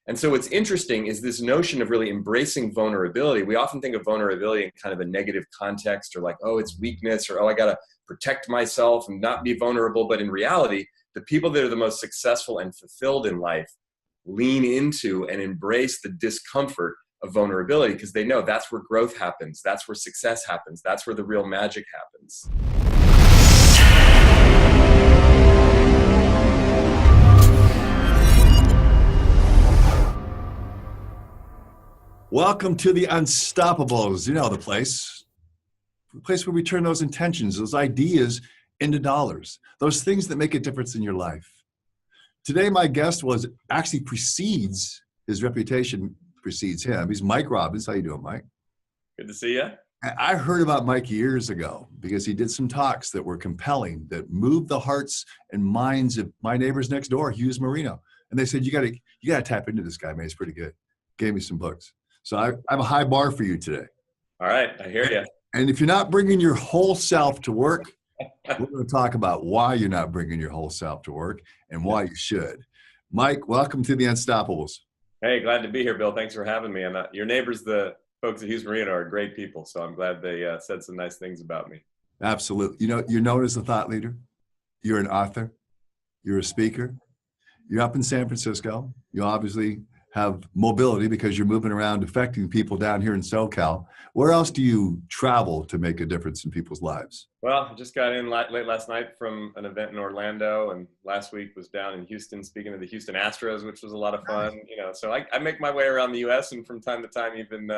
And so what's interesting is this notion of really embracing vulnerability. We often think of vulnerability in kind of a negative context, or like, oh, it's weakness, or oh, I got to protect myself and not be vulnerable. But in reality, the people that are the most successful and fulfilled in life lean into and embrace the discomfort of vulnerability, because they know that's where growth happens. That's where success happens. That's where the real magic happens. Welcome to the Unstoppables. You know the place where we turn those intentions, those ideas into dollars, those things that make a difference in your life. Today, my guest precedes his reputation, precedes him. He's Mike Robbins. How you doing, Mike? Good to see you. I heard about Mike years ago because he did some talks that were compelling, that moved the hearts and minds of my neighbors next door, Hughes Marino. And they said, you gotta tap into this guy, man. He's pretty good. Gave me some books. So I have a high bar for you today. All right, I hear you. And if you're not bringing your whole self to work, we're going to talk about why you're not bringing your whole self to work and why you should. Mike, welcome to the Unstoppables. Hey, glad to be here, Bill. Thanks for having me. And your neighbors, the folks at Hughes Marino, are great people. So I'm glad they said some nice things about me. Absolutely. You know, you're known as a thought leader. You're an author. You're a speaker. You're up in San Francisco. You obviously have mobility because you're moving around affecting people down here in SoCal. Where else do you travel to make a difference in people's lives? Well, I just got in late last night from an event in Orlando, and last week was down in Houston speaking to the Houston Astros, which was a lot of fun. You know, so I make my way around the U.S. and from time to time even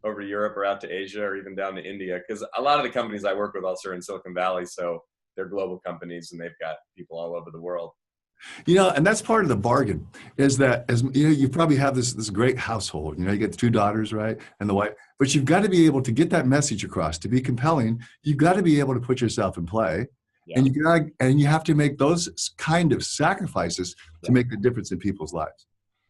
over to Europe or out to Asia or even down to India, because a lot of the companies I work with also are in Silicon Valley, so they're global companies and they've got people all over the world. You know, and that's part of the bargain is that, as you know, you probably have this great household. You know, you get the two daughters, right, and the wife. But you've got to be able to get that message across. To be compelling, you've got to be able to put yourself in play, and you have to make those kind of sacrifices to make the difference in people's lives.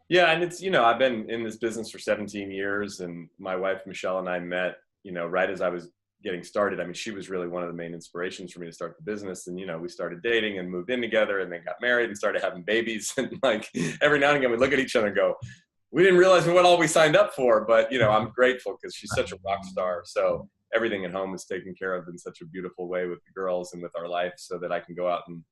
Yeah, and it's, you know, I've been in this business for 17 years, and my wife Michelle and I met, you know, right as I was getting started. I mean, she was really one of the main inspirations for me to start the business. And, you know, we started dating and moved in together and then got married and started having babies. And like every now and again, we look at each other and go, we didn't realize what all we signed up for, but you know, I'm grateful because she's such a rock star. So everything at home is taken care of in such a beautiful way with the girls and with our life, so that I can go out and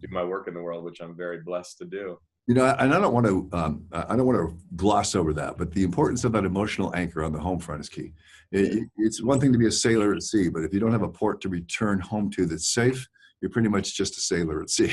do my work in the world, which I'm very blessed to do. You know, and I don't want to gloss over that, but the importance of that emotional anchor on the home front is key. It's one thing to be a sailor at sea, but if you don't have a port to return home to that's safe, you're pretty much just a sailor at sea.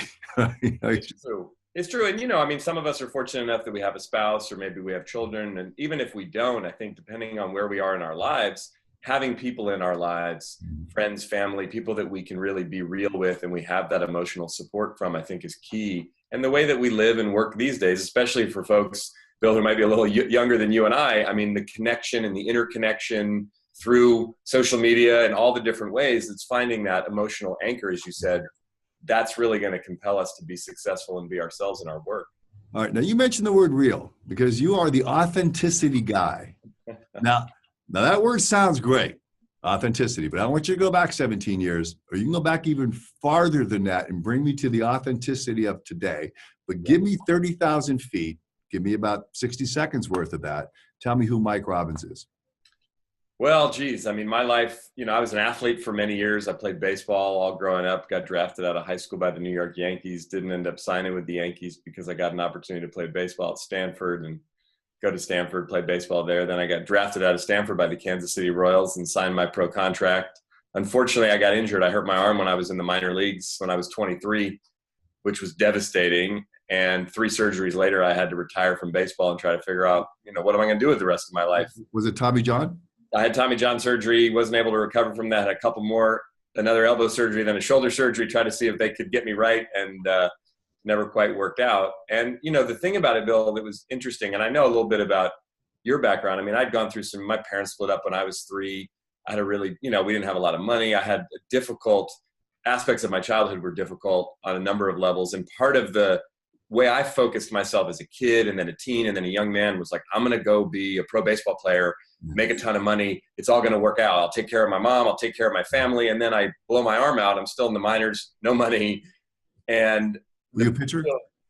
You know, it's true. It's true. And, you know, I mean, some of us are fortunate enough that we have a spouse or maybe we have children. And even if we don't, I think depending on where we are in our lives, having people in our lives, friends, family, people that we can really be real with and we have that emotional support from, I think is key. And the way that we live and work these days, especially for folks, Bill, who might be a little younger than you and I mean, the connection and the interconnection through social media and all the different ways, it's finding that emotional anchor, as you said, that's really going to compel us to be successful and be ourselves in our work. All right. Now, you mentioned the word real because you are the authenticity guy. Now that word sounds great, authenticity, but I want you to go back 17 years, or you can go back even farther than that and bring me to the authenticity of today. But give me 30,000 feet. Give me about 60 seconds worth of that. Tell me who Mike Robbins is. Well, geez, I mean, my life, you know, I was an athlete for many years. I played baseball all growing up, got drafted out of high school by the New York Yankees, didn't end up signing with the Yankees because I got an opportunity to play baseball at Stanford and go to Stanford, play baseball there. Then I got drafted out of Stanford by the Kansas City Royals and signed my pro contract. Unfortunately, I got injured. I hurt my arm when I was in the minor leagues when I was 23, which was devastating. And 3 surgeries later, I had to retire from baseball and try to figure out, you know, what am I going to do with the rest of my life? Was it Tommy John? I had Tommy John surgery, wasn't able to recover from that, had a couple more, another elbow surgery, then a shoulder surgery, tried to see if they could get me right, and never quite worked out. And, you know, the thing about it, Bill, that was interesting, and I know a little bit about your background. I mean, I'd gone through my parents split up when I was 3. I had a really, you know, we didn't have a lot of money. I had difficult aspects of my childhood were difficult on a number of levels. And part of the way I focused myself as a kid and then a teen and then a young man was like, I'm going to go be a pro baseball player, make a ton of money. It's all going to work out. I'll take care of my mom. I'll take care of my family. And then I blow my arm out. I'm still in the minors, no money. And were you a pitcher?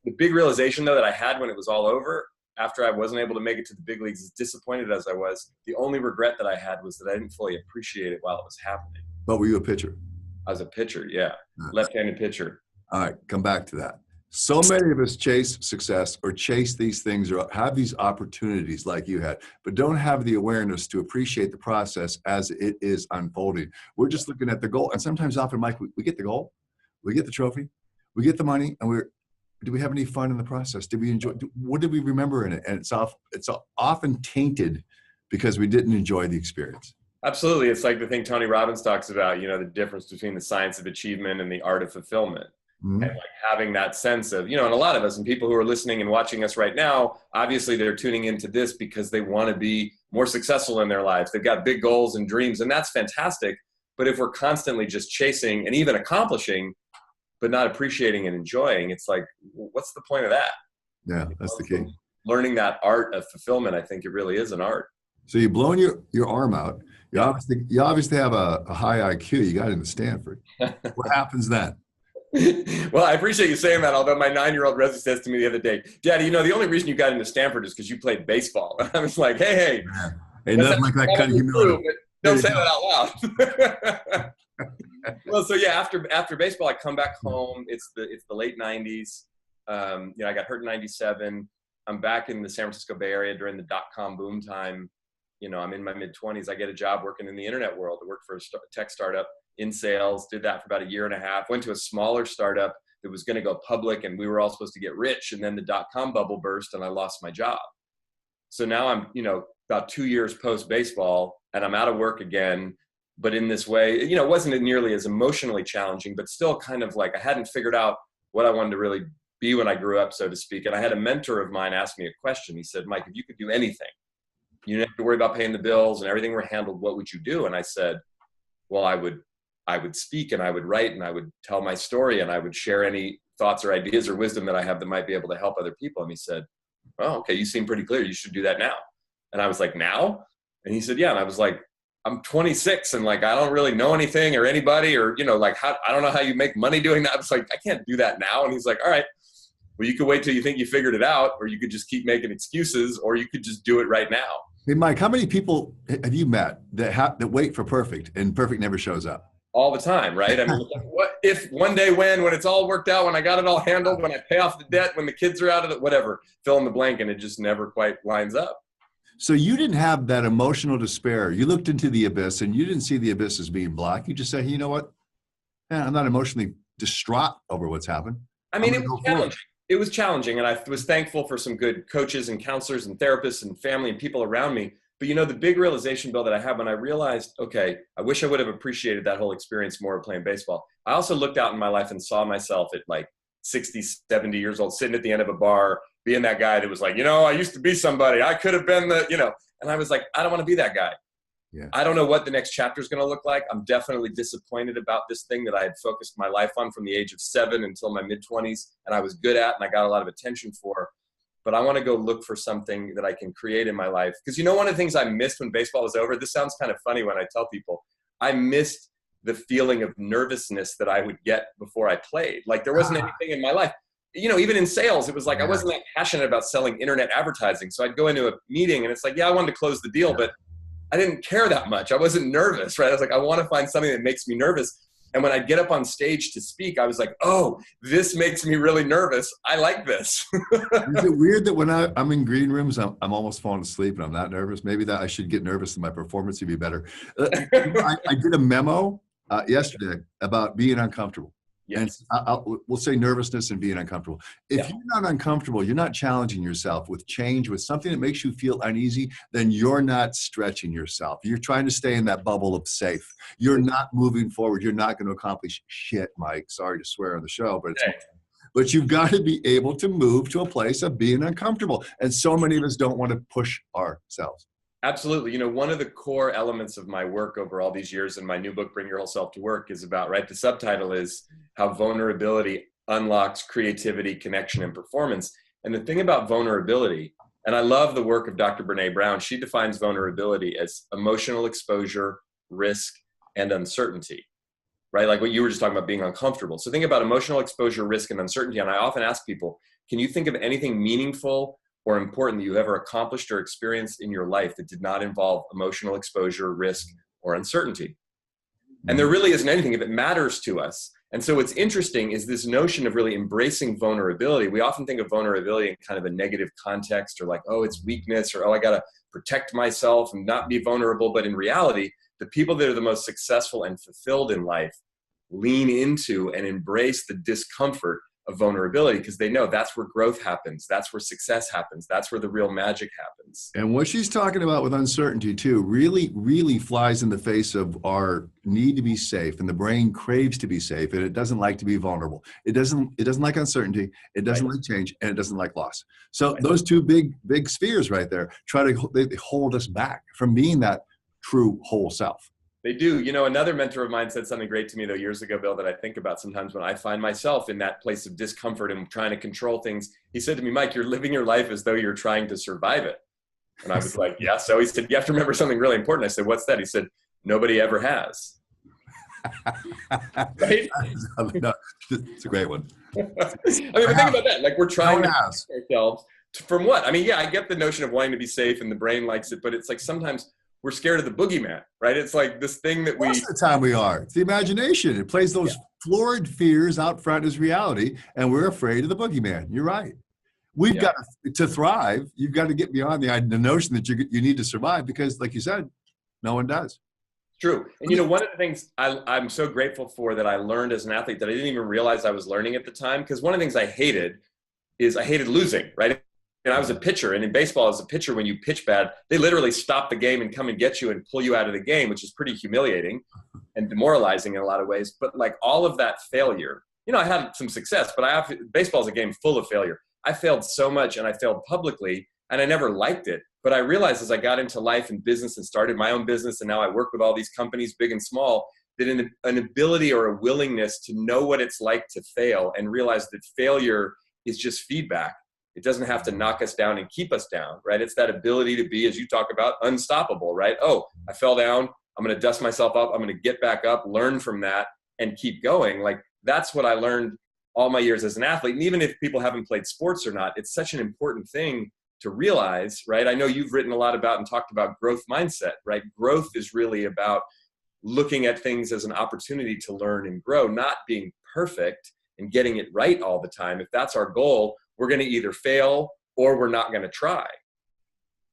The big realization, though, that I had when it was all over, after I wasn't able to make it to the big leagues, as disappointed as I was, the only regret that I had was that I didn't fully appreciate it while it was happening. But were you a pitcher? I was a pitcher, yeah. Left-handed pitcher. All right, come back to that. So many of us chase success or chase these things or have these opportunities like you had, but don't have the awareness to appreciate the process as it is unfolding. We're just looking at the goal. And sometimes often, Mike, we get the goal, we get the trophy, we get the money, and do we have any fun in the process? Did we enjoy, what did we remember in it? And it's often tainted because we didn't enjoy the experience. Absolutely. It's like the thing Tony Robbins talks about, the difference between the science of achievement and the art of fulfillment. Mm-hmm. And like having that sense of, and a lot of us and people who are listening and watching us right now, obviously they're tuning into this because they want to be more successful in their lives. They've got big goals and dreams, and that's fantastic. But if we're constantly just chasing and even accomplishing, but not appreciating and enjoying, it's like, what's the point of that? Yeah, that's the key. Learning that art of fulfillment, I think it really is an art. So you've blown your arm out. You obviously have a high IQ. You got into Stanford. What happens then? Well, I appreciate you saying that, although my 9-year-old Rosie says to me the other day, Daddy, the only reason you got into Stanford is because you played baseball. And I was like, hey. Yeah. Ain't nothing like that kind of humility. Don't say that out loud. Well, so yeah, after baseball, I come back home. It's the late 90s. I got hurt in 97. I'm back in the San Francisco Bay Area during the dot-com boom time. I'm in my mid-20s. I get a job working in the internet world. I worked for a tech startup in sales, did that for about 1.5 years. Went to a smaller startup that was going to go public, and we were all supposed to get rich. And then the dot-com bubble burst, and I lost my job. So now I'm, about 2 years post-baseball, and I'm out of work again. But in this way, it wasn't nearly as emotionally challenging, but still kind of like I hadn't figured out what I wanted to really be when I grew up, so to speak. And I had a mentor of mine ask me a question. He said, Mike, if you could do anything, you didn't have to worry about paying the bills and everything were handled, what would you do? And I said, well, I would speak and I would write and I would tell my story and I would share any thoughts or ideas or wisdom that I have that might be able to help other people. And he said, oh, okay, you seem pretty clear. You should do that now. And I was like, now? And he said, yeah. And I was like, I'm 26 and like, I don't really know anything or anybody or, I don't know how you make money doing that. I was like, I can't do that now. And he's like, all right, well, you could wait till you think you figured it out, or you could just keep making excuses, or you could just do it right now. Hey, Mike, how many people have you met that wait for perfect and perfect never shows up? All the time, right? I mean, what if one day when it's all worked out, when I got it all handled, when I pay off the debt, when the kids are out of it, whatever, fill in the blank, and it just never quite lines up. So you didn't have that emotional despair. You looked into the abyss and you didn't see the abyss as being black. You just said, hey, you know what? I'm not emotionally distraught over what's happened. I mean, it was challenging. It was challenging. And I was thankful for some good coaches and counselors and therapists and family and people around me. But the big realization, Bill, that I had when I realized, okay, I wish I would have appreciated that whole experience more of playing baseball. I also looked out in my life and saw myself at like 60, 70 years old, sitting at the end of a bar, being that guy that was like, I used to be somebody. I could have been and I was like, I don't want to be that guy. Yeah. I don't know what the next chapter is going to look like. I'm definitely disappointed about this thing that I had focused my life on from the age of 7 until my mid-20s, and I was good at, and I got a lot of attention for. But I want to go look for something that I can create in my life. Because one of the things I missed when baseball was over, this sounds kind of funny when I tell people, I missed the feeling of nervousness that I would get before I played. Like there wasn't anything in my life. Even in sales, it was like I wasn't that passionate about selling internet advertising. So I'd go into a meeting and it's like, yeah, I wanted to close the deal, but I didn't care that much. I wasn't nervous, right? I was like, I want to find something that makes me nervous. And when I'd get up on stage to speak, I was like, oh, this makes me really nervous. I like this. Is it weird that when I'm in green rooms, I'm almost falling asleep and I'm not nervous? Maybe that I should get nervous and my performance would be better. I did a memo yesterday about being uncomfortable. Yes. And we'll say nervousness and being uncomfortable. If you're not uncomfortable, you're not challenging yourself with change, with something that makes you feel uneasy, then you're not stretching yourself. You're trying to stay in that bubble of safe. You're not moving forward. You're not going to accomplish shit, Mike. Sorry to swear on the show, but you've got to be able to move to a place of being uncomfortable. And so many of us don't want to push ourselves. Absolutely. One of the core elements of my work over all these years in my new book, Bring Your Whole Self to Work, is about, right? The subtitle is how vulnerability unlocks creativity, connection, and performance. And the thing about vulnerability, and I love the work of Dr. Brene Brown, she defines vulnerability as emotional exposure, risk, and uncertainty, right? Like what you were just talking about, being uncomfortable. So think about emotional exposure, risk, and uncertainty. And I often ask people, can you think of anything meaningful or important that you ever accomplished or experienced in your life that did not involve emotional exposure, risk, or uncertainty. And there really isn't anything if it matters to us. And so what's interesting is this notion of really embracing vulnerability. We often think of vulnerability in kind of a negative context, or like, oh, it's weakness, or, oh, I got to protect myself and not be vulnerable. But in reality, the people that are the most successful and fulfilled in life lean into and embrace the discomfort of vulnerability, because they know that's where growth happens. That's where success happens. That's where the real magic happens. And what she's talking about with uncertainty too really, really flies in the face of our need to be safe, and the brain craves to be safe, and it doesn't like to be vulnerable. It doesn't like uncertainty. It doesn't like change, and it doesn't like loss. So those two big spheres right there they hold us back from being that true whole self. They do. You know, another mentor of mine said something great to me, though, years ago, Bill, that I think about sometimes when I find myself in that place of discomfort and trying to control things. He said to me, Mike, you're living your life as though you're trying to survive it. And I was like, yeah. So he said, you have to remember something really important. I said, what's that? He said, nobody ever has. Right? No, it's a great one. I mean, but think about that. Like, we're trying to protect ourselves from what? I mean, yeah, I get the notion of wanting to be safe and the brain likes it, but it's like sometimes we're scared of the boogeyman, right? It's like this thing that most of the time we are. It's the imagination. It plays those florid fears out front as reality, and we're afraid of the boogeyman. You're right. We've got to thrive. You've got to get beyond the notion that you need to survive, because, like you said, no one does. True. And, you know, one of the things I'm so grateful for that I learned as an athlete that I didn't even realize I was learning at the time, because one of the things I hated losing, right? And I was a pitcher, and in baseball, as a pitcher, when you pitch bad, they literally stop the game and come and get you and pull you out of the game, which is pretty humiliating and demoralizing in a lot of ways. But like all of that failure, you know, I had some success, but baseball is a game full of failure. I failed so much, and I failed publicly, and I never liked it. But I realized as I got into life and business and started my own business, and now I work with all these companies, big and small, that an ability or a willingness to know what it's like to fail and realize that failure is just feedback. It doesn't have to knock us down and keep us down, right? It's that ability to be, as you talk about, unstoppable, right? Oh, I fell down. I'm going to dust myself up. I'm going to get back up, learn from that, and keep going. Like, that's what I learned all my years as an athlete. And even if people haven't played sports or not, it's such an important thing to realize, right? I know you've written a lot about and talked about growth mindset, right? Growth is really about looking at things as an opportunity to learn and grow, not being perfect and getting it right all the time. If that's our goal, we're going to either fail or we're not going to try.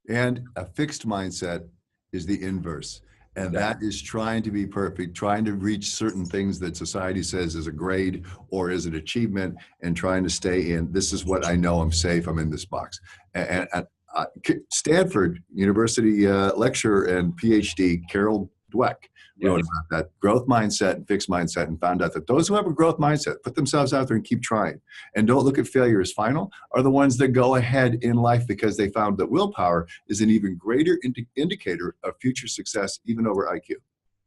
And a fixed mindset is the inverse. And that is trying to be perfect, trying to reach certain things that society says is a grade or is an achievement, and trying to stay in, this is what I know, I'm safe, I'm in this box. And Stanford University lecturer and PhD, Carol Dweck, wrote about that growth mindset and fixed mindset, and found out that those who have a growth mindset, put themselves out there and keep trying, and don't look at failure as final, are the ones that go ahead in life, because they found that willpower is an even greater indicator of future success, even over IQ.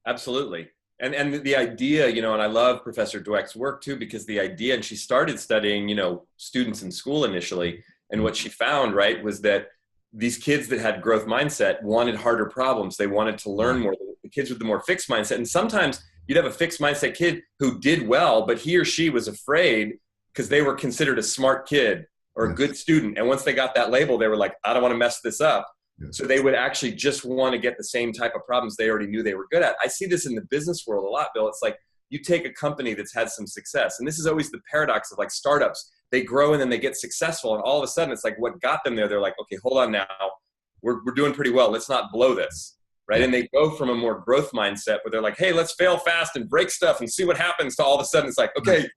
Absolutely. And the idea, you know, and I love Professor Dweck's work too, because the idea, and she started studying, you know, students in school initially, and what she found, right, was that these kids that had growth mindset wanted harder problems. They wanted to learn more. The kids with the more fixed mindset. And sometimes you'd have a fixed mindset kid who did well, but he or she was afraid because they were considered a smart kid or a good student. And once they got that label, they were like, I don't want to mess this up. So they would actually just want to get the same type of problems they already knew they were good at. I see this in the business world a lot, Bill. It's like you take a company that's had some success. And this is always the paradox of like startups. They grow and then they get successful. And all of a sudden it's like what got them there. They're like, okay, hold on now. We're doing pretty well. Let's not blow this. Right. And they go from a more growth mindset where they're like, hey, let's fail fast and break stuff and see what happens, to all of a sudden it's like, okay,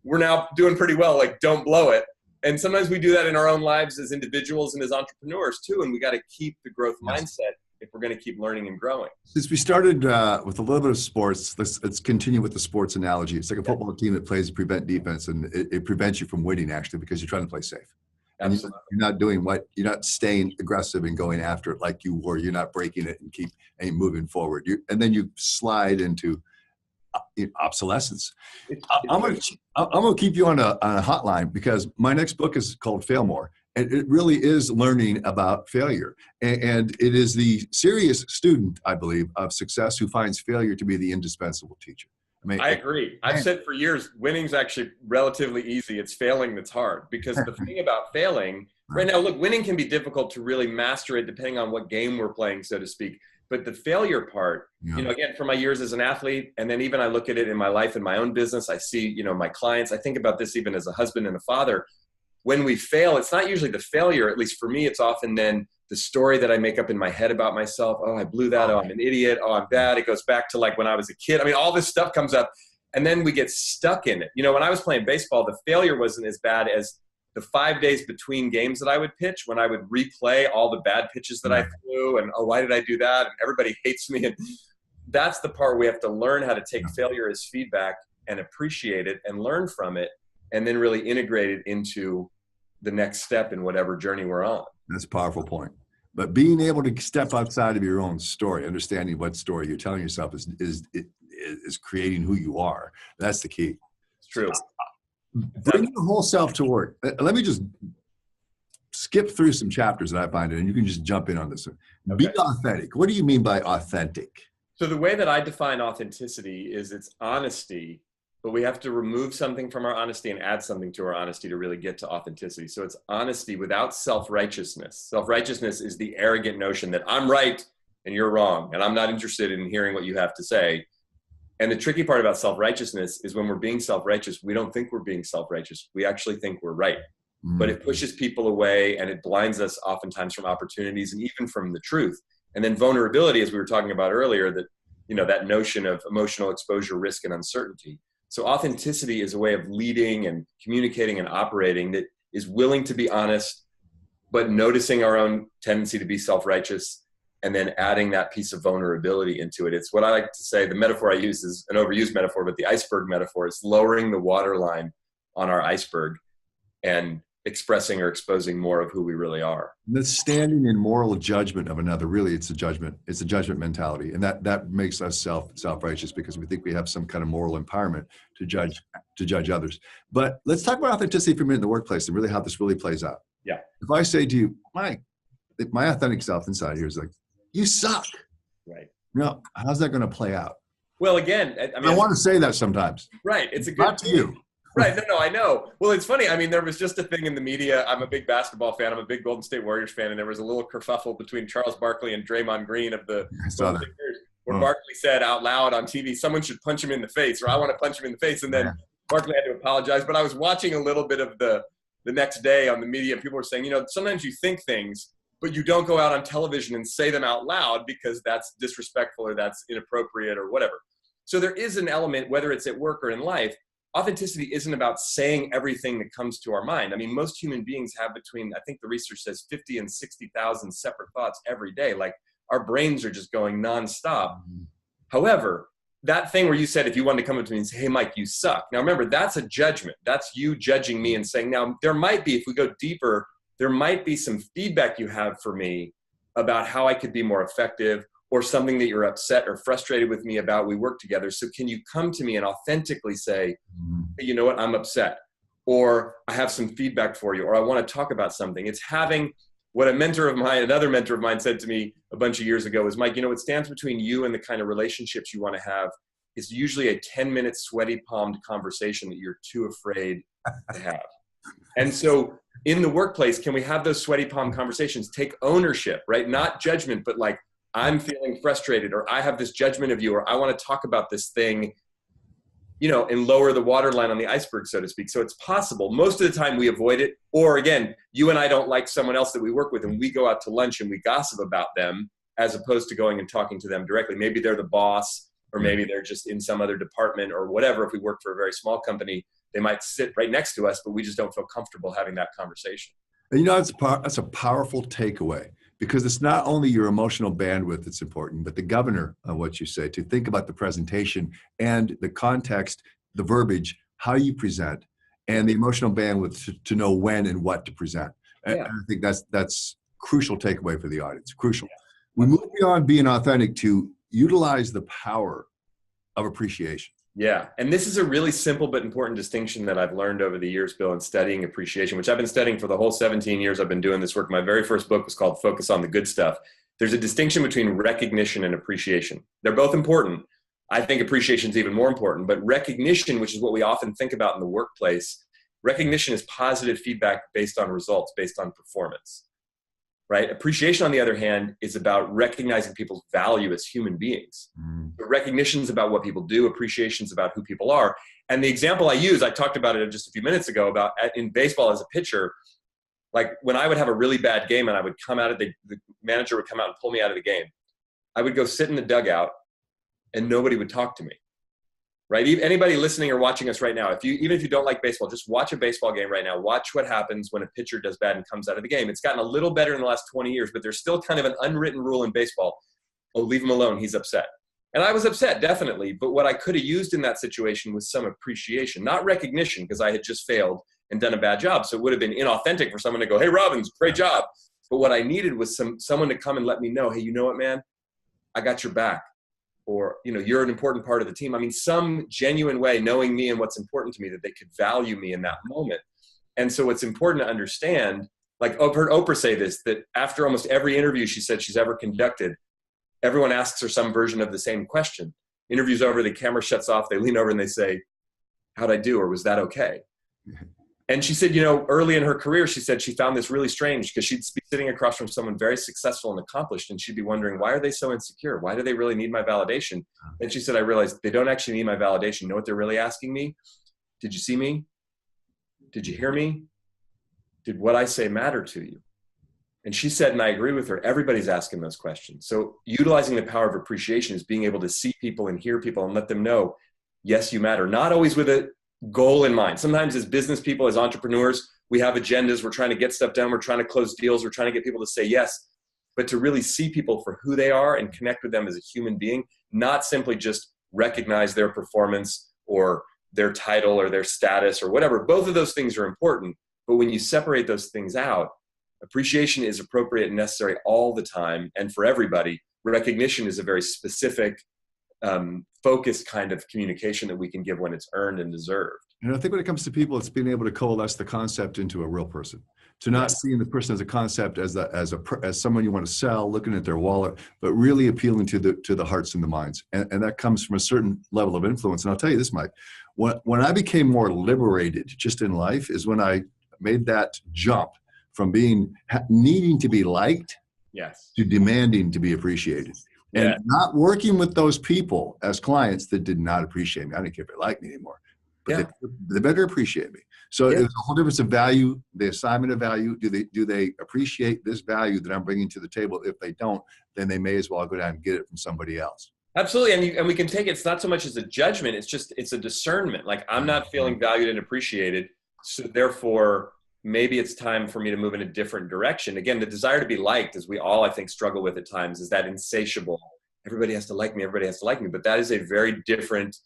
we're now doing pretty well. Like, don't blow it. And sometimes we do that in our own lives as individuals and as entrepreneurs too. And we got to keep the growth mindset if we're going to keep learning and growing. Since we started with a little bit of sports, let's continue with the sports analogy. It's like a football team that plays prevent defense, and it prevents you from winning, actually, because you're trying to play safe. And you're not doing you're not staying aggressive and going after it like you were. You're not breaking it and keep moving forward. And then you slide into obsolescence. I'm gonna keep you on a hotline, because my next book is called Fail More. And it really is learning about failure. And it is the serious student, I believe, of success who finds failure to be the indispensable teacher. I mean, I agree. I've said for years, winning's actually relatively easy. It's failing that's hard, because the thing about failing right now, look, winning can be difficult to really master it depending on what game we're playing, so to speak. But the failure part, you know, again, from my years as an athlete, and then even I look at it in my life, in my own business, I see, you know, my clients, I think about this even as a husband and a father. When we fail, it's not usually the failure, at least for me, it's often then the story that I make up in my head about myself. Oh, I blew that. Oh, I'm an idiot. Oh, I'm bad. It goes back to like when I was a kid. I mean, all this stuff comes up, and then we get stuck in it. You know, when I was playing baseball, the failure wasn't as bad as the 5 days between games that I would pitch, when I would replay all the bad pitches that I threw, and, oh, why did I do that? And everybody hates me. And that's the part we have to learn how to take failure as feedback and appreciate it and learn from it, and then really integrate it into the next step in whatever journey we're on. That's a powerful point. But being able to step outside of your own story, understanding what story you're telling yourself is creating who you are. That's the key. It's true. Bring your whole self to work. Let me just skip through some chapters that I find, and you can just jump in on this one. Okay. Be authentic. What do you mean by authentic? So the way that I define authenticity is it's honesty, but we have to remove something from our honesty and add something to our honesty to really get to authenticity. So it's honesty without self-righteousness. Self-righteousness is the arrogant notion that I'm right and you're wrong, and I'm not interested in hearing what you have to say. And the tricky part about self-righteousness is when we're being self-righteous, we don't think we're being self-righteous. We actually think we're right. Mm-hmm. But it pushes people away, and it blinds us oftentimes from opportunities and even from the truth. And then vulnerability, as we were talking about earlier, that, you know, that notion of emotional exposure, risk, and uncertainty. So authenticity is a way of leading and communicating and operating that is willing to be honest, but noticing our own tendency to be self-righteous, and then adding that piece of vulnerability into it. It's what I like to say, the metaphor I use is an overused metaphor, but the iceberg metaphor is lowering the waterline on our iceberg and expressing or exposing more of who we really are. The standing in moral judgment of another, really it's a judgment mentality. And that makes us self-righteous because we think we have some kind of moral empowerment to judge others. But let's talk about authenticity for a minute in the workplace and really how this really plays out. Yeah. If I say to you, my authentic self inside here is like, you suck. Right. No, how's that going to play out? Well, again, I mean, I want to say that sometimes. Right. It's a good not to you. Right. No, I know. Well, it's funny. I mean, there was just a thing in the media. I'm a big basketball fan. I'm a big Golden State Warriors fan. And there was a little kerfuffle between Charles Barkley and Draymond Green of the Golden State Warriors, where Barkley said out loud on TV, someone should punch him in the face, or I want to punch him in the face. And then Barkley had to apologize. But I was watching a little bit of the next day on the media, and people were saying, you know, sometimes you think things, but you don't go out on television and say them out loud because that's disrespectful or that's inappropriate or whatever. So there is an element, whether it's at work or in life, authenticity isn't about saying everything that comes to our mind. I mean, most human beings have between, I think the research says 50 and 60,000 separate thoughts every day. Like our brains are just going nonstop. Mm-hmm. However, that thing where you said, if you wanted to come up to me and say, hey, Mike, you suck. Now remember, that's a judgment. That's you judging me and saying, now there might be, if we go deeper, there might be some feedback you have for me about how I could be more effective, or something that you're upset or frustrated with me about. We work together. So can you come to me and authentically say, hey, you know what, I'm upset, or I have some feedback for you, or I want to talk about something. It's having what another mentor of mine said to me a bunch of years ago is, Mike, you know, what stands between you and the kind of relationships you want to have is usually a 10-minute sweaty palmed conversation that you're too afraid to have. And so in the workplace, can we have those sweaty palm conversations? Take ownership, right? Not judgment, but like, I'm feeling frustrated, or I have this judgment of you, or I want to talk about this thing, you know, and lower the waterline on the iceberg, so to speak. So it's possible. Most of the time we avoid it. Or again, you and I don't like someone else that we work with, and we go out to lunch and we gossip about them as opposed to going and talking to them directly. Maybe they're the boss, or maybe they're just in some other department or whatever. If we work for a very small company, they might sit right next to us, but we just don't feel comfortable having that conversation. And you know, that's a powerful takeaway, because it's not only your emotional bandwidth that's important, but the governor of what you say, to think about the presentation and the context, the verbiage, how you present, and the emotional bandwidth to know when and what to present. Yeah. And I think that's crucial takeaway for the audience, crucial. Yeah. We move beyond being authentic to utilize the power of appreciation. Yeah. And this is a really simple but important distinction that I've learned over the years, Bill, in studying appreciation, which I've been studying for the whole 17 years I've been doing this work. My very first book was called Focus on the Good Stuff. There's a distinction between recognition and appreciation. They're both important. I think appreciation is even more important, but recognition, which is what we often think about in the workplace, recognition is positive feedback based on results, based on performance, right? Appreciation, on the other hand, is about recognizing people's value as human beings. Recognition is about what people do. Appreciation is about who people are. And the example I use, I talked about it just a few minutes ago, about in baseball as a pitcher, like when I would have a really bad game and I would come out of the manager would come out and pull me out of the game, I would go sit in the dugout and nobody would talk to me, right? Anybody listening or watching us right now, even if you don't like baseball, just watch a baseball game right now. Watch what happens when a pitcher does bad and comes out of the game. It's gotten a little better in the last 20 years, but there's still kind of an unwritten rule in baseball. Oh, leave him alone. He's upset. And I was upset, definitely. But what I could have used in that situation was some appreciation, not recognition, because I had just failed and done a bad job. So it would have been inauthentic for someone to go, hey, Robbins, great job. But what I needed was someone to come and let me know, hey, you know what, man? I got your back. Or, you're an important part of the team. I mean, some genuine way, knowing me and what's important to me, that they could value me in that moment. And so what's important to understand, like I've heard Oprah say this, that after almost every interview she said she's ever conducted, everyone asks her some version of the same question. Interview's over, the camera shuts off, they lean over and they say, how'd I do? Or was that okay? And she said, early in her career, she said she found this really strange because she'd be sitting across from someone very successful and accomplished, and she'd be wondering, why are they so insecure? Why do they really need my validation? And she said, I realized they don't actually need my validation. You know what they're really asking me? Did you see me? Did you hear me? Did what I say matter to you? And she said, and I agree with her, everybody's asking those questions. So utilizing the power of appreciation is being able to see people and hear people and let them know, yes, you matter. Not always with a goal in mind. Sometimes as business people, as entrepreneurs, we have agendas. We're trying to get stuff done. We're trying to close deals. We're trying to get people to say yes. But to really see people for who they are and connect with them as a human being, not simply just recognize their performance or their title or their status or whatever. Both of those things are important. But when you separate those things out, appreciation is appropriate and necessary all the time and for everybody. Recognition is a very specific, focused kind of communication that we can give when it's earned and deserved. And I think when it comes to people, it's being able to coalesce the concept into a real person, to not seeing the person as a concept, as someone you want to sell, looking at their wallet, but really appealing to the hearts and the minds. And that comes from a certain level of influence. And I'll tell you this, Mike, when I became more liberated just in life is when I made that jump from needing to be liked to demanding to be appreciated. And not working with those people as clients that did not appreciate me. I didn't care if they liked me anymore, but they better appreciate me. So it was a whole difference of value, the assignment of value. Do they appreciate this value that I'm bringing to the table? If they don't, then they may as well go down and get it from somebody else. Absolutely. And we can take it's not so much as a judgment. It's a discernment. Like, I'm not feeling valued and appreciated. So therefore, maybe it's time for me to move in a different direction. Again, the desire to be liked, as we all, I think, struggle with at times, is that insatiable. Everybody has to like me. Everybody has to like me. But that is a very different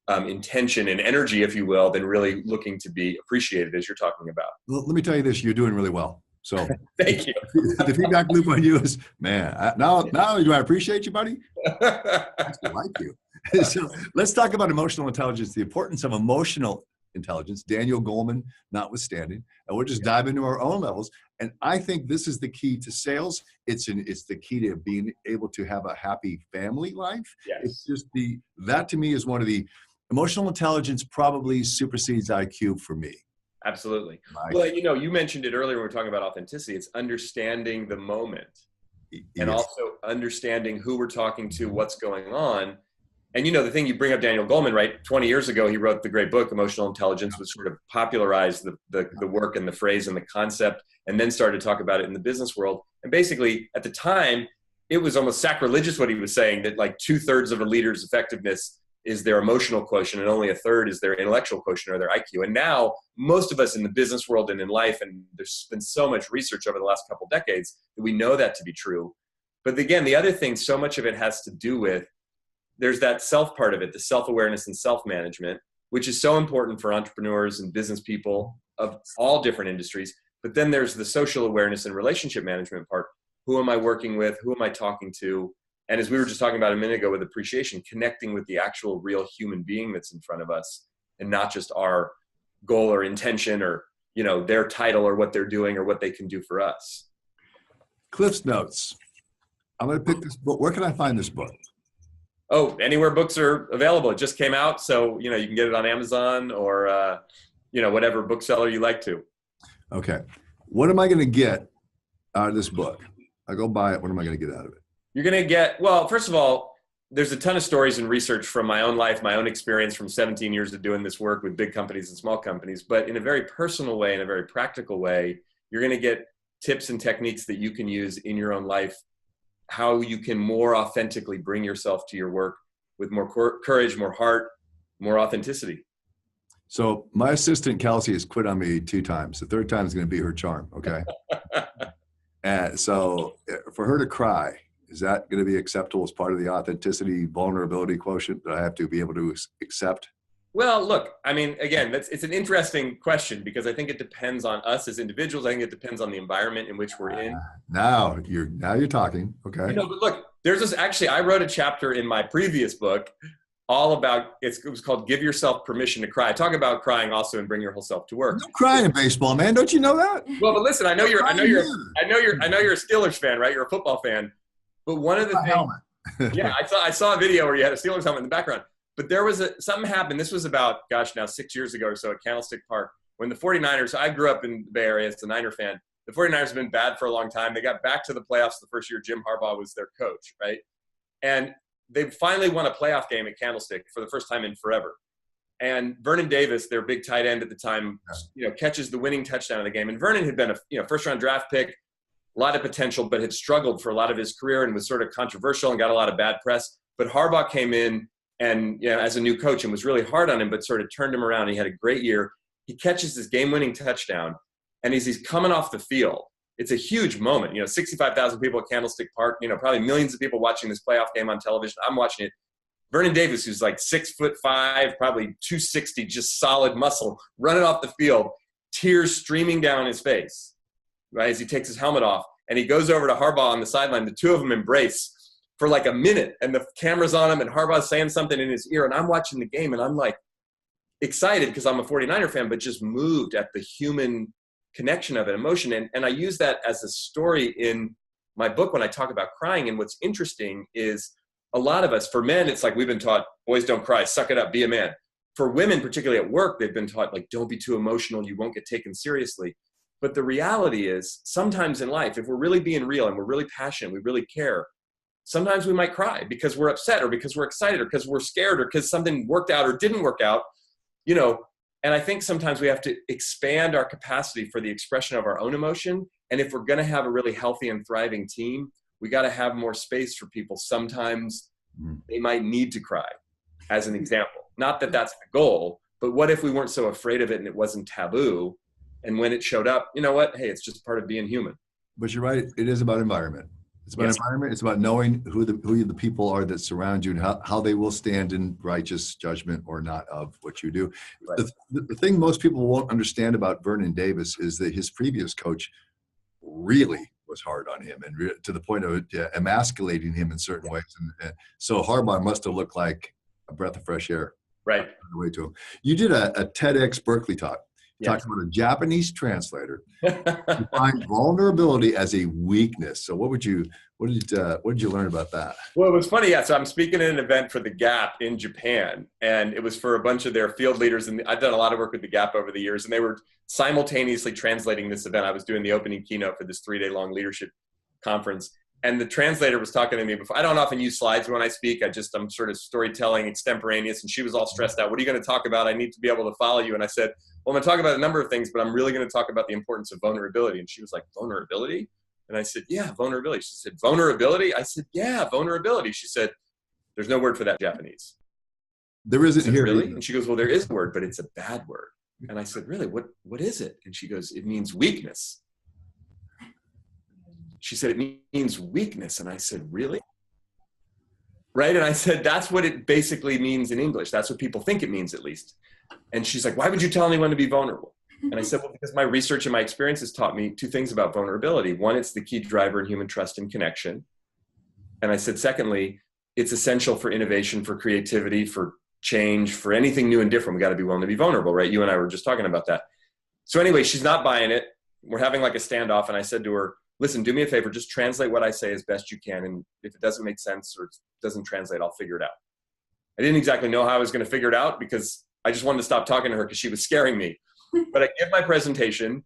intention and energy, if you will, than really looking to be appreciated, as you're talking about. Well, let me tell you this. You're doing really well. So thank you. The feedback loop on you is, man, now do I appreciate you, buddy? I like you. So let's talk about emotional intelligence, the importance of emotional intelligence, Daniel Goleman notwithstanding, and we'll just dive into our own levels. And I think this is the key to sales. It's the key to being able to have a happy family life. Yes. It's just that to me is one of the emotional intelligence probably supersedes IQ for me. Absolutely. Well, you mentioned it earlier when we were talking about authenticity. It's understanding the moment and also understanding who we're talking to, what's going on. And the thing, you bring up Daniel Goleman, right? 20 years ago, he wrote the great book, Emotional Intelligence, which sort of popularized the work and the phrase and the concept, and then started to talk about it in the business world. And basically, at the time, it was almost sacrilegious what he was saying, that like 2/3 of a leader's effectiveness is their emotional quotient, and only 1/3 is their intellectual quotient or their IQ. And now, most of us in the business world and in life, and there's been so much research over the last couple of decades, that we know that to be true. But again, the other thing, so much of it has to do with, there's that self part of it, the self-awareness and self-management, which is so important for entrepreneurs and business people of all different industries. But then there's the social awareness and relationship management part. Who am I working with? Who am I talking to? And as we were just talking about a minute ago with appreciation, connecting with the actual real human being that's in front of us, and not just our goal or intention or, their title or what they're doing or what they can do for us. Cliff's Notes. I'm going to pick this book. Where can I find this book? Oh, anywhere books are available. It just came out, so you can get it on Amazon or whatever bookseller you like to. Okay. What am I going to get out of this book? I go buy it. What am I going to get out of it? You're going to get, well, first of all, there's a ton of stories and research from my own life, my own experience from 17 years of doing this work with big companies and small companies. But in a very personal way, in a very practical way, you're going to get tips and techniques that you can use in your own life, how you can more authentically bring yourself to your work with more courage, more heart, more authenticity. So my assistant, Kelsey, has quit on me 2 times. The 3rd time is going to be her charm. Okay. And so for her to cry, is that going to be acceptable as part of the authenticity, vulnerability quotient that I have to be able to accept? Well, look, I mean, again, it's an interesting question because I think it depends on us as individuals. I think it depends on the environment in which we're in. Now you're talking. Okay. But look, there's this, actually, I wrote a chapter in my previous book all about, it was called Give Yourself Permission to Cry. I talk about crying also and bring your whole self to work. Don't cry in baseball, man. Don't you know that? Well, but listen, I know you're a Steelers fan, right? You're a football fan. But one of the things, yeah, I saw a video where you had a Steelers helmet in the background. But there was something happened. This was about, now 6 years ago or so at Candlestick Park, when the 49ers, I grew up in the Bay Area as a Niner fan. The 49ers have been bad for a long time. They got back to the playoffs the first year Jim Harbaugh was their coach, right? And they finally won a playoff game at Candlestick for the first time in forever. And Vernon Davis, their big tight end at the time, catches the winning touchdown of the game. And Vernon had been a first-round draft pick, a lot of potential, but had struggled for a lot of his career and was sort of controversial and got a lot of bad press. But Harbaugh came in and as a new coach and was really hard on him, but sort of turned him around. He had a great year. He catches this game-winning touchdown, and as he's coming off the field, it's a huge moment. 65,000 people at Candlestick Park, probably millions of people watching this playoff game on television. I'm watching it. Vernon Davis, who's like 6'5", probably 260, just solid muscle, running off the field, tears streaming down his face, right, as he takes his helmet off. And he goes over to Harbaugh on the sideline. The two of them embrace for like a minute, and the camera's on him, and Harbaugh's saying something in his ear, and I'm watching the game, and I'm like excited because I'm a 49er fan, but just moved at the human connection of it, emotion. And I use that as a story in my book when I talk about crying. And what's interesting is a lot of us, for men, it's like we've been taught, boys don't cry, suck it up, be a man. For women, particularly at work, they've been taught, like, don't be too emotional, you won't get taken seriously. But the reality is, sometimes in life, if we're really being real and we're really passionate, we really care, sometimes we might cry because we're upset or because we're excited or because we're scared or because something worked out or didn't work out, And I think sometimes we have to expand our capacity for the expression of our own emotion. And if we're going to have a really healthy and thriving team, we got to have more space for people. Sometimes they might need to cry, as an example. Not that that's the goal, but what if we weren't so afraid of it and it wasn't taboo? And when it showed up, you know what? Hey, it's just part of being human. But you're right. It is about environment. It's about environment. It's about knowing who the people are that surround you and how they will stand in righteous judgment or not of what you do. Right. The thing most people won't understand about Vernon Davis is that his previous coach really was hard on him and to the point of emasculating him in certain ways. And so Harbaugh must have looked like a breath of fresh air. Right. On the way to him. You did a TEDx Berkeley talk. Talking about a Japanese translator define vulnerability as a weakness. So what did you learn about that? Well, it was funny. Yeah. So I'm speaking at an event for the Gap in Japan, and it was for a bunch of their field leaders. And I've done a lot of work with the Gap over the years, and they were simultaneously translating this event. I was doing the opening keynote for this 3-day-long leadership conference. And the translator was talking to me before. I don't often use slides when I speak. I'm sort of storytelling extemporaneous. And she was all stressed out. What are you going to talk about? I need to be able to follow you. And I said, well, I'm going to talk about a number of things, but I'm really going to talk about the importance of vulnerability. And she was like, vulnerability? And I said, yeah, vulnerability. She said, vulnerability? I said, yeah, vulnerability. She said, there's no word for that in Japanese. There isn't here. Really? And she goes, well, there is a word, but it's a bad word. And I said, really? What is it? And she goes, it means weakness. She said, it means weakness. And I said, really? Right? And I said, that's what it basically means in English. That's what people think it means, at least. And she's like, why would you tell anyone to be vulnerable? And I said, well, because my research and my experience has taught me 2 things about vulnerability. One, it's the key driver in human trust and connection. And I said, secondly, it's essential for innovation, for creativity, for change, for anything new and different. We got to be willing to be vulnerable, right? You and I were just talking about that. So anyway, she's not buying it. We're having like a standoff. And I said to her, listen, do me a favor, just translate what I say as best you can. And if it doesn't make sense or it doesn't translate, I'll figure it out. I didn't exactly know how I was going to figure it out because I just wanted to stop talking to her because she was scaring me. But I give my presentation,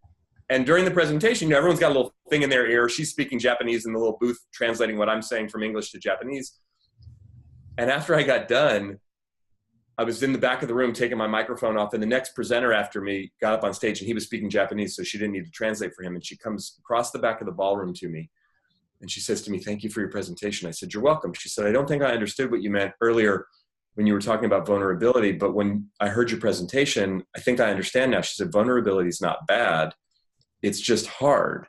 and during the presentation, you know, everyone's got a little thing in their ear. She's speaking Japanese in the little booth, translating what I'm saying from English to Japanese. And after I got done, I was in the back of the room taking my microphone off, and the next presenter after me got up on stage, and he was speaking Japanese, so she didn't need to translate for him. And she comes across the back of the ballroom to me, and she says to me, "Thank you for your presentation." I said, "You're welcome." She said, "I don't think I understood what you meant earlier when you were talking about vulnerability, but when I heard your presentation, I think I understand now." She said, "Vulnerability is not bad. It's just hard."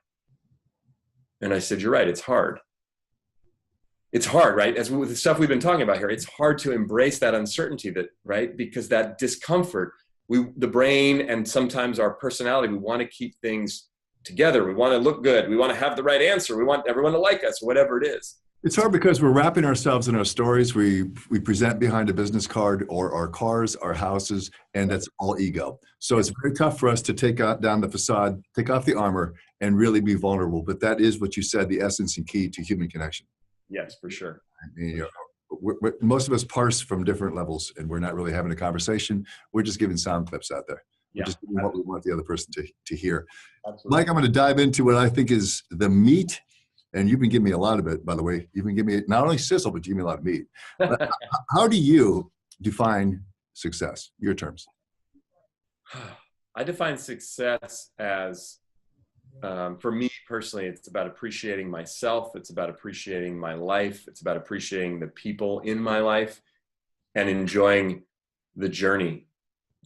And I said, "You're right. It's hard. It's hard, right? As with the stuff we've been talking about here, it's hard to embrace that uncertainty, that, right? Because that discomfort, the brain and sometimes our personality, we want to keep things together. We want to look good. We want to have the right answer. We want everyone to like us, whatever it is. It's hard because we're wrapping ourselves in our stories. We present behind a business card or our cars, our houses, and that's all ego. So it's very tough for us to take down the facade, take off the armor, and really be vulnerable. But that is what you said, the essence and key to human connection. Yes, for sure. I mean, you know, most of us parse from different levels, and we're not really having a conversation. We're just giving sound clips out there. We're just doing what we want the other person to hear. Absolutely. Mike, I'm going to dive into what I think is the meat. And you've been giving me a lot of it, by the way. You've been giving me not only sizzle, but you give me a lot of meat. How do you define success? Your terms. I define success as, for me personally, it's about appreciating myself. It's about appreciating my life. It's about appreciating the people in my life and enjoying the journey.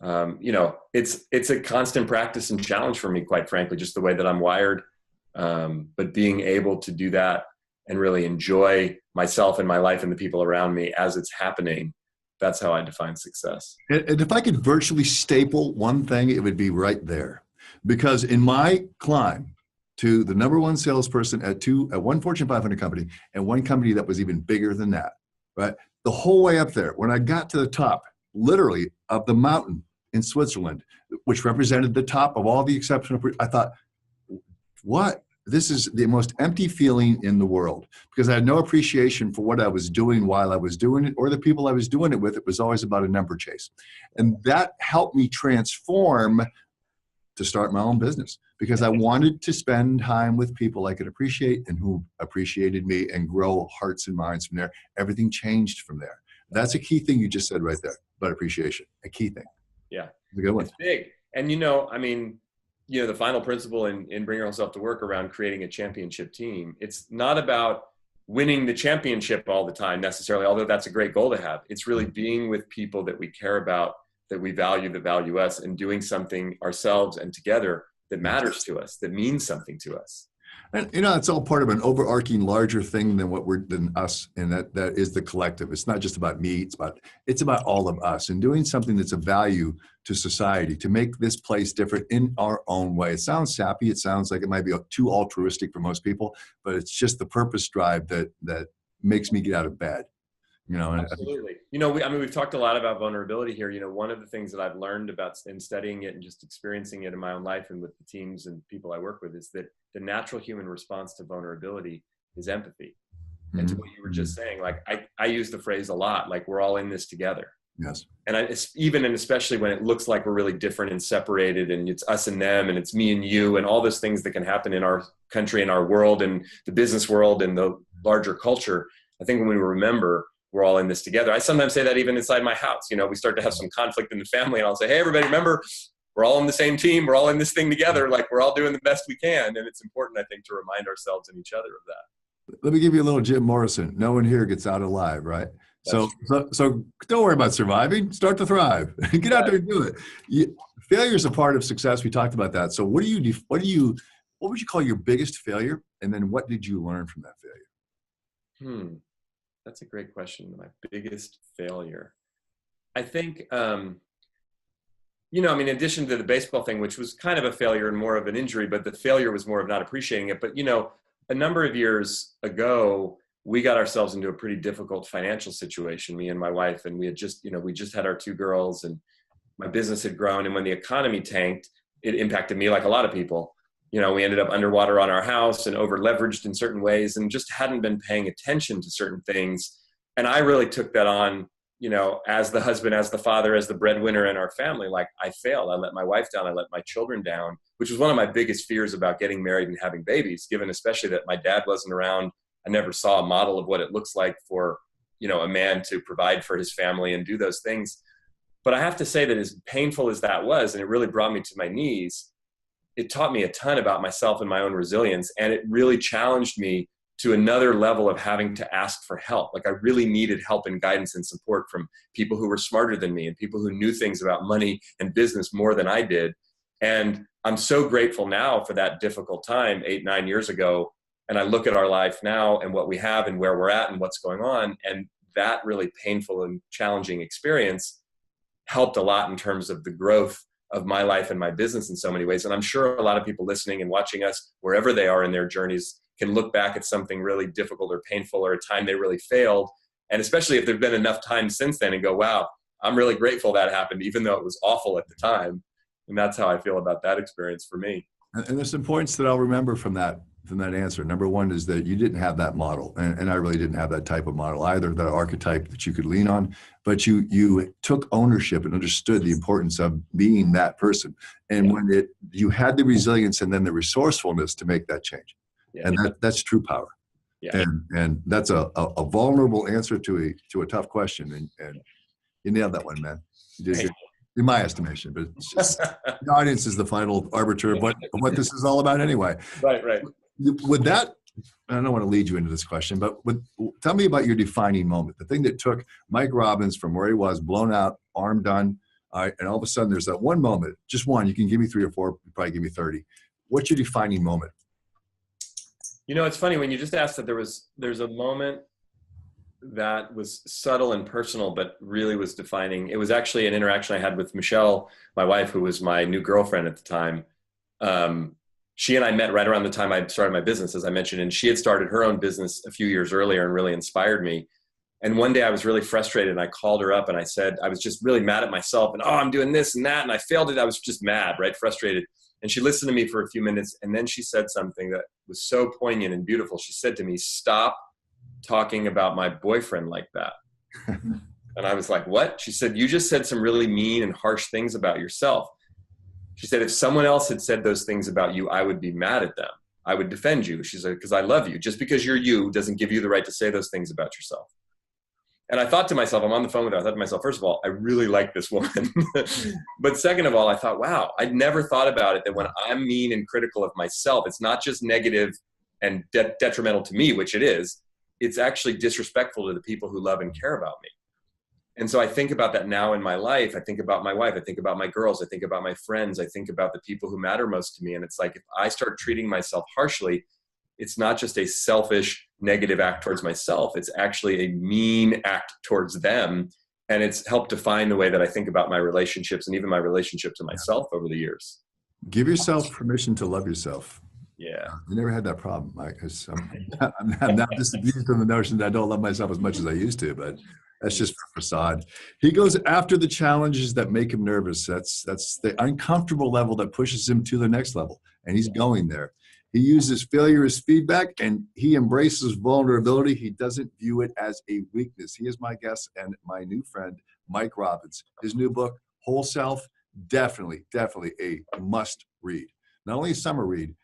You know, it's a constant practice and challenge for me, quite frankly, just the way that I'm wired. But being able to do that and really enjoy myself and my life and the people around me as it's happening, that's how I define success. And if I could virtually staple one thing, it would be right there. Because in my climb to the number one salesperson at one Fortune 500 company and one company that was even bigger than that, right? The whole way up there, when I got to the top, literally, of the mountain in Switzerland, which represented the top of all the exceptional, I thought, what? This is the most empty feeling in the world, because I had no appreciation for what I was doing while I was doing it or the people I was doing it with. It was always about a number chase. And that helped me transform to start my own business, because I wanted to spend time with people I could appreciate and who appreciated me, and grow hearts and minds from there. Everything changed from there. That's a key thing you just said right there, about appreciation, a key thing. Yeah. It's a good one. It's big. And, you know, I mean, you know, the final principle in bringing yourself to work around creating a championship team, it's not about winning the championship all the time necessarily, although that's a great goal to have. It's really being with people that we care about, that we value, that value us, and doing something ourselves and together that matters to us, that means something to us. And, you know, it's all part of an overarching larger thing than us, and that is the collective. It's not just about me, it's about all of us, and doing something that's of value to society, to make this place different in our own way. It sounds sappy. It sounds like it might be too altruistic for most people, but it's just the purpose drive that makes me get out of bed. You know, absolutely. You know, we've talked a lot about vulnerability here. You know, one of the things that I've learned about in studying it and just experiencing it in my own life and with the teams and people I work with is that the natural human response to vulnerability is empathy. And to what you were just saying, like I use the phrase a lot, like we're all in this together. Yes. And especially when it looks like we're really different and separated, and it's us and them, and it's me and you, and all those things that can happen in our country and our world and the business world and the larger culture. I think when we remember we're all in this together. I sometimes say that even inside my house. You know, we start to have some conflict in the family, and I'll say, hey, everybody, remember, we're all on the same team. We're all in this thing together. Like, we're all doing the best we can. And it's important, I think, to remind ourselves and each other of that. Let me give you a little Jim Morrison. No one here gets out alive, right? So don't worry about surviving. Start to thrive. Get out there and do it. Failure is a part of success. We talked about that. So what would you call your biggest failure? And then what did you learn from that failure? That's a great question. My biggest failure. I think, you know, I mean, in addition to the baseball thing, which was kind of a failure and more of an injury, but the failure was more of not appreciating it. But, you know, a number of years ago, we got ourselves into a pretty difficult financial situation, me and my wife, and we had just, you know, we just had our 2 girls, and my business had grown. And when the economy tanked, it impacted me like a lot of people. we ended up underwater on our house and over leveraged in certain ways and just hadn't been paying attention to certain things. And I really took that on, as the husband, as the father, as the breadwinner in our family. Like, I failed. I let my wife down. I let my children down, which was one of my biggest fears about getting married and having babies, given especially that my dad wasn't around. I never saw a model of what it looks like for, a man to provide for his family and do those things. But I have to say that as painful as that was, and it really brought me to my knees, it taught me a ton about myself and my own resilience. And it really challenged me to another level of having to ask for help. Like, I really needed help and guidance and support from people who were smarter than me and people who knew things about money and business more than I did. And I'm so grateful now for that difficult time 8-9 years ago. And I look at our life now and what we have and where we're at and what's going on. And that really painful and challenging experience helped a lot in terms of the growth of my life and my business in so many ways. And I'm sure a lot of people listening and watching us, wherever they are in their journeys, can look back at something really difficult or painful or a time they really failed. And especially if there've been enough time since then, and go, wow, I'm really grateful that happened, even though it was awful at the time. And that's how I feel about that experience for me. And there's some points that I'll remember from that answer. Number one is that you didn't have that model. And I really didn't have that type of model either, that archetype that you could lean on, but you took ownership and understood the importance of being that person. And when you had the resilience and then the resourcefulness to make that change. Yeah. And that's true power. Yeah. And that's a vulnerable answer to a tough question. And you nailed that one, man. You did good. In my estimation, but it's just the audience is the final arbiter of what this is all about anyway. Right. With that, I don't want to lead you into this question, but tell me about your defining moment, the thing that took Mike Robbins from where he was, blown out, arm done, and all of a sudden there's that one moment, just one. You can give me 3 or 4, you probably give me 30. What's your defining moment? It's funny when you just asked that there's a moment that was subtle and personal, but really was defining. It was actually an interaction I had with Michelle, my wife, who was my new girlfriend at the time. She and I met right around the time I started my business, as I mentioned, and she had started her own business a few years earlier and really inspired me. And one day I was really frustrated and I called her up and I said, I was just really mad at myself and, I'm doing this and that. And I failed it. I was just mad, right? Frustrated. And she listened to me for a few minutes. And then she said something that was so poignant and beautiful. She said to me, "Stop talking about my boyfriend like that." And I was like, "What?" She said, "You just said some really mean and harsh things about yourself." She said, "If someone else had said those things about you, I would be mad at them. I would defend you." She said, "Because I love you. Just because you're you doesn't give you the right to say those things about yourself." And I thought to myself, I'm on the phone with her, I thought to myself, first of all, I really like this woman. But second of all, I thought, wow, I'd never thought about it, that when I'm mean and critical of myself, it's not just negative and detrimental to me, which it is. It's actually disrespectful to the people who love and care about me. And so I think about that now in my life. I think about my wife. I think about my girls. I think about my friends. I think about the people who matter most to me. And it's like, if I start treating myself harshly, it's not just a selfish negative act towards myself. It's actually a mean act towards them. And it's helped define the way that I think about my relationships and even my relationship to myself over the years. Give yourself permission to love yourself. Yeah. I never had that problem, Mike, because I'm not disabused of the notion that I don't love myself as much as I used to, but that's just for facade. He goes after the challenges that make him nervous. That's the uncomfortable level that pushes him to the next level. And he's going there. He uses failure as feedback, and he embraces vulnerability. He doesn't view it as a weakness. He is my guest and my new friend, Mike Robbins. His new book, Whole Self, definitely a must read. Not only a summer read,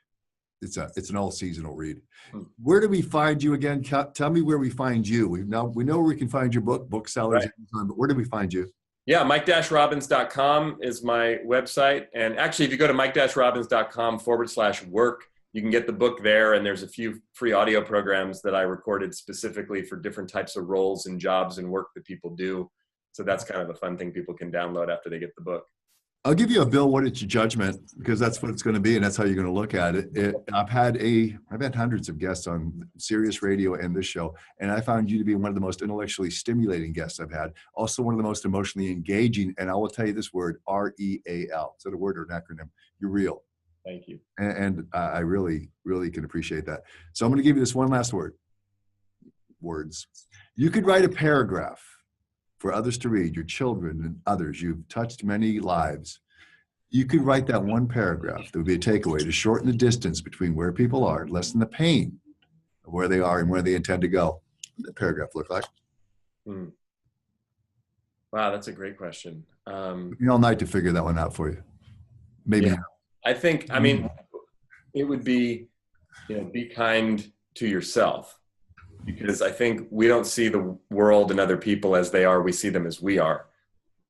it's an all seasonal read. Where do we find you again? Tell me where we find you. We know where we can find your book, booksellers, right. But where do we find you? Yeah, mike-robbins.com is my website. And actually, if you go to mike-robbins.com/work, you can get the book there. And there's a few free audio programs that I recorded specifically for different types of roles and jobs and work that people do. So that's kind of a fun thing people can download after they get the book. I'll give you a Bill Wooditch judgment, because that's what it's going to be, and that's how you're going to look at it. I've had hundreds of guests on Sirius Radio and this show, and I found you to be one of the most intellectually stimulating guests I've had. Also, one of the most emotionally engaging, and I will tell you this word, REAL. Is that a word or an acronym? You're real. Thank you. And I really, really can appreciate that. So I'm going to give you this one last word. Words. You could write a paragraph for others to read, your children and others. You've touched many lives. You could write that one paragraph. There would be a takeaway to shorten the distance between where people are, lessen the pain of where they are and where they intend to go. What does that paragraph look like? Hmm. Wow, that's a great question. Took me all night to figure that one out for you. Maybe. Yeah, I think, I mean, it would be, be kind to yourself, because I think we don't see the world and other people as they are. We see them as we are.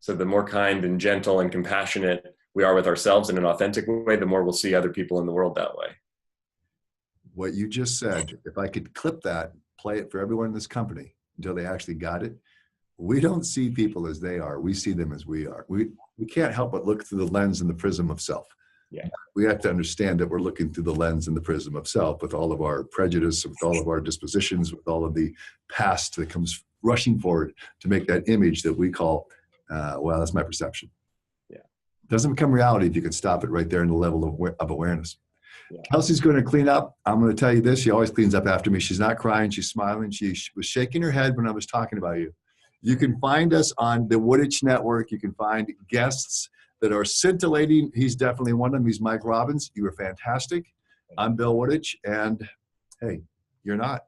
So the more kind and gentle and compassionate we are with ourselves in an authentic way, the more we'll see other people in the world that way. What you just said, if I could clip that, play it for everyone in this company until they actually got it. We don't see people as they are. We see them as we are. We can't help but look through the lens and the prism of self. Yeah. We have to understand that we're looking through the lens and the prism of self with all of our prejudice, with all of our dispositions, with all of the past that comes rushing forward to make that image that we call, well, that's my perception. Yeah. It doesn't become reality if you can stop it right there in the level of awareness. Yeah. Kelsey's going to clean up. I'm going to tell you this. She always cleans up after me. She's not crying. She's smiling. She was shaking her head when I was talking about you. You can find us on the Wooditch Network. You can find guests that are scintillating. He's definitely one of them. He's Mike Robbins. You were fantastic. I'm Bill Wooditch. And hey, you're not.